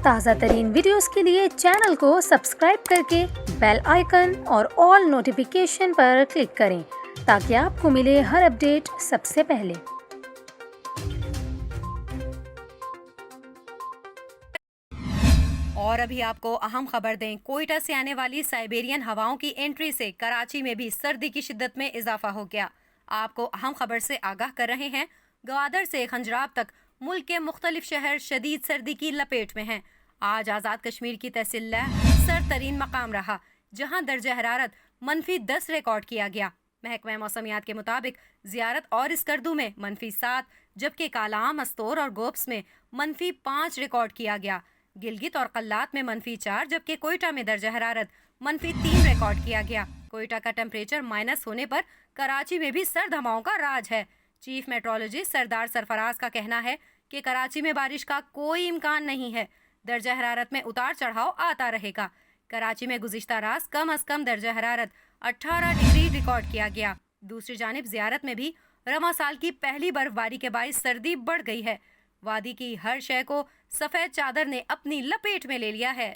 تازہ ترین ویڈیوز کے لیے چینل کو سبسکرائب کر کے بیل آئیکن اور آل نوٹیفیکیشن پر کلک کریں تاکہ آپ کو ملے ہر اپڈیٹ سب سے پہلے۔ اور ابھی آپ کو اہم خبر دیں، کوئٹہ سے آنے والی سائبیرین ہواؤں کی انٹری سے کراچی میں بھی سردی کی شدت میں اضافہ ہو گیا۔ آپ کو اہم خبر سے آگاہ کر رہے ہیں، گوادر سے خنجراب تک ملک کے مختلف شہر شدید سردی کی لپیٹ میں ہیں۔ آج آزاد کشمیر کی تحصیل لہ سرد ترین مقام رہا، جہاں درجہ حرارت -10 ریکارڈ کیا گیا۔ محکمہ موسمیات کے مطابق زیارت اور اسکردو میں -7، جبکہ کالام، استور اور گوبس میں -5 ریکارڈ کیا گیا۔ گلگت اور قلات میں -4، جبکہ کوئٹہ میں درجہ حرارت -3 ریکارڈ کیا گیا۔ کوئٹہ کا ٹمپریچر مائنس ہونے پر کراچی میں بھی سرد ہواؤں کا راج ہے۔ چیف میٹرولوجسٹ سردار سرفراز کا کہنا ہے کہ کراچی میں بارش کا کوئی امکان نہیں ہے، درجہ حرارت میں اتار چڑھاؤ آتا رہے گا۔ کراچی میں گزشتہ رات کم از کم درجہ حرارت 18 ڈگری ریکارڈ کیا گیا۔ دوسری جانب زیارت میں بھی رواں سال کی پہلی برف باری کے باعث سردی بڑھ گئی ہے۔ وادی کی ہر شے کو سفید چادر نے اپنی لپیٹ میں لے لیا ہے۔